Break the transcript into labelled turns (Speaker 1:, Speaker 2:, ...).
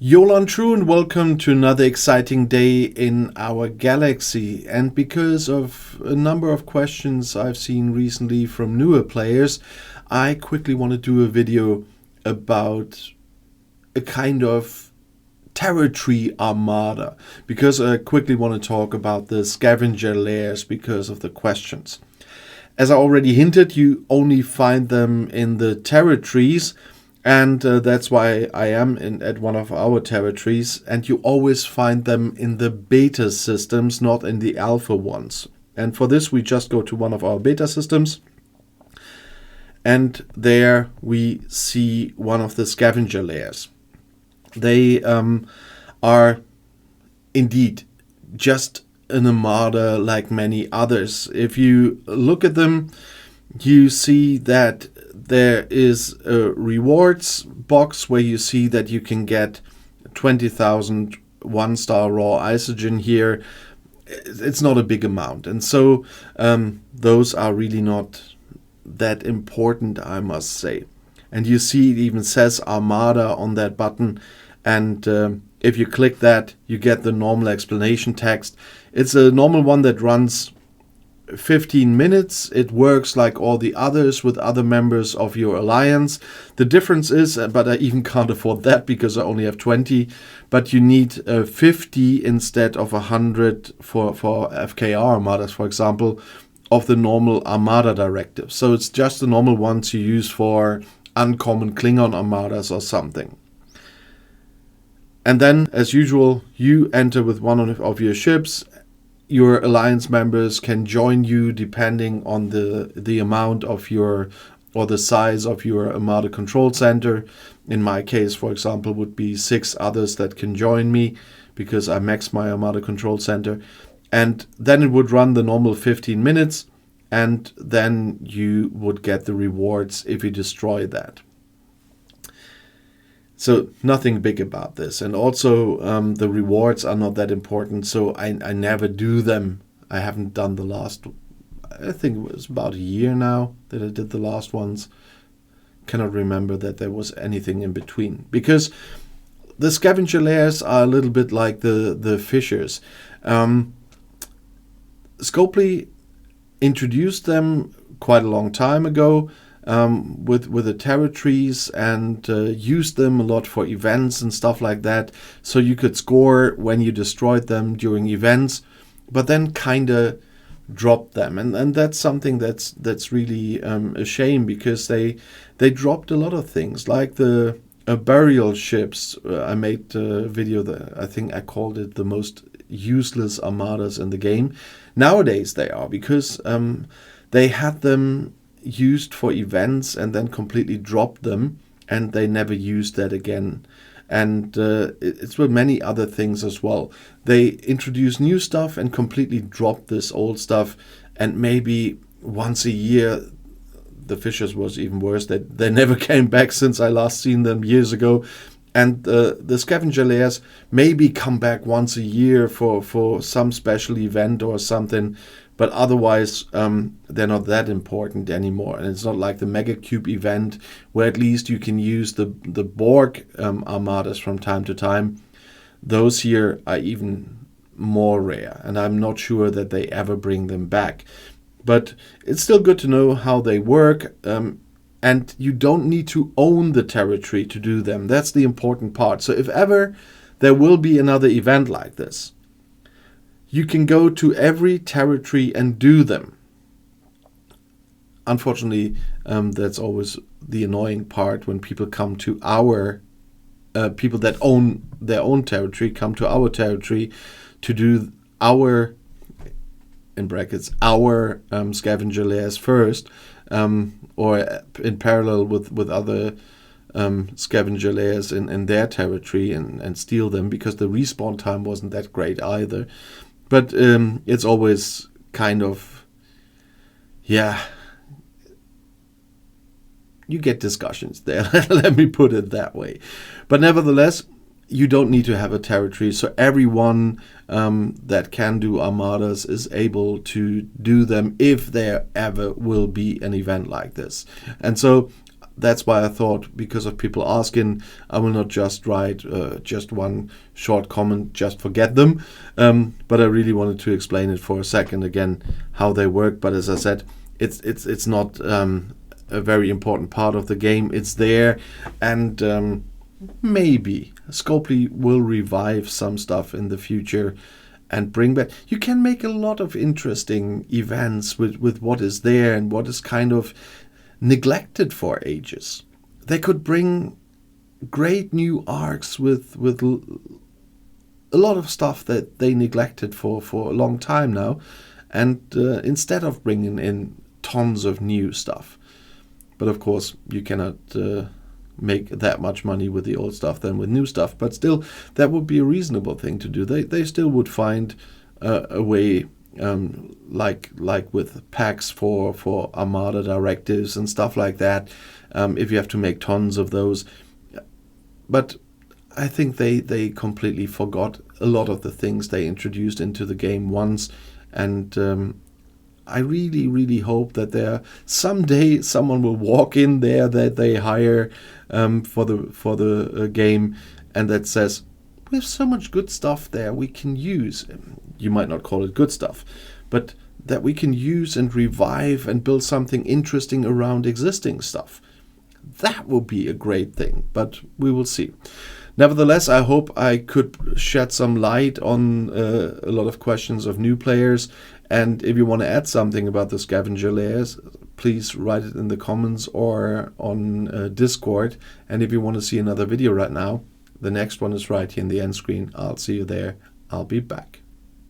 Speaker 1: Yolan True and welcome to another exciting day in our galaxy. And because of a number of questions I've seen recently from newer players, I quickly want to do a video about a kind of territory armada, because I quickly want to talk about the Scavenger Lairs because of the questions. As I already hinted, you only find them in the territories. And that's why I am at one of our territories, and you always find them in the beta systems, not in the alpha ones. And for this, we just go to one of our beta systems, and there we see one of the Scavenger Lairs. They are indeed just an armada like many others. If you look at them, you see that there is a rewards box where you see that you can get 20,000 one-star raw isogen here. It's not a big amount, and so those are really not that important, I must say. And you see it even says Armada on that button, and if you click that, you get the normal explanation text. It's a normal one that runs 15 minutes. It works like all the others with other members of your alliance. The difference is, but I even can't afford that because I only have 20, but you need 50 instead of 100 for FKR armadas, for example, of the normal Armada directive. So it's just the normal ones you use for uncommon Klingon armadas or something. And then, as usual, you enter with one of your ships. Your alliance members can join you depending on the amount of your, or the size of your Armada control center. In my case, for example, would be 6 others that can join me because I max my Armada control center. And then it would run the normal 15 minutes, and then you would get the rewards if you destroy that. So nothing big about this. And also the rewards are not that important, so I never do them. I haven't done the last, I think it was about a year now that I did the last ones. Cannot remember that there was anything in between. Because the Scavenger Lairs are a little bit like the fishers. Scopely introduced them quite a long time ago. With the territories, and used them a lot for events and stuff like that, so you could score when you destroyed them during events, but then kind of dropped them, and that's something that's really a shame, because they dropped a lot of things, like the burial ships. I made a video that I think I called it the most useless armadas in the game. Nowadays they are, because they had them used for events and then completely dropped them, and they never used that again. And it's with many other things as well. They introduce new stuff and completely drop this old stuff, and maybe once a year. The fishers was even worse. They never came back since I last seen them years ago. And the Scavenger Lairs maybe come back once a year for some special event or something, but otherwise they're not that important anymore. And it's not like the Mega Cube event, where at least you can use the Borg armadas from time to time. Those here are even more rare, and I'm not sure that they ever bring them back. But it's still good to know how they work, and you don't need to own the territory to do them. That's the important part. So if ever there will be another event like this, you can go to every territory and do them. Unfortunately, that's always the annoying part when people come to our, people that own their own territory, come to our territory to do our, in brackets, our Scavenger Lairs first, or in parallel with other Scavenger Lairs in their territory, and steal them, because the respawn time wasn't that great either. But it's always kind of, yeah, you get discussions there. Let me put it that way. But nevertheless, you don't need to have a territory. So everyone that can do armadas is able to do them if there ever will be an event like this. And so that's why I thought, because of people asking, I will not just write just one short comment, just forget them. But I really wanted to explain it for a second again, how they work. But as I said, it's not a very important part of the game. It's there, and maybe Scopely will revive some stuff in the future and bring back. You can make a lot of interesting events with what is there and what is kind of neglected for ages. They could bring great new arcs with a lot of stuff that they neglected for a long time now, and instead of bringing in tons of new stuff. But of course, you cannot make that much money with the old stuff than with new stuff. But still, that would be a reasonable thing to do. They still would find a way, like with packs for Armada directives and stuff like that, if you have to make tons of those. But I think they completely forgot a lot of the things they introduced into the game once, and I really, really hope that there someday someone will walk in there that they hire for the game, and that says, we have so much good stuff there we can use. You might not call it good stuff, but that we can use and revive and build something interesting around existing stuff. That will be a great thing, but we will see. Nevertheless, I hope I could shed some light on a lot of questions of new players. And if you want to add something about the Scavenger Lairs, please write it in the comments or on Discord. And if you want to see another video right now, the next one is right here in the end screen. I'll see you there. I'll be back.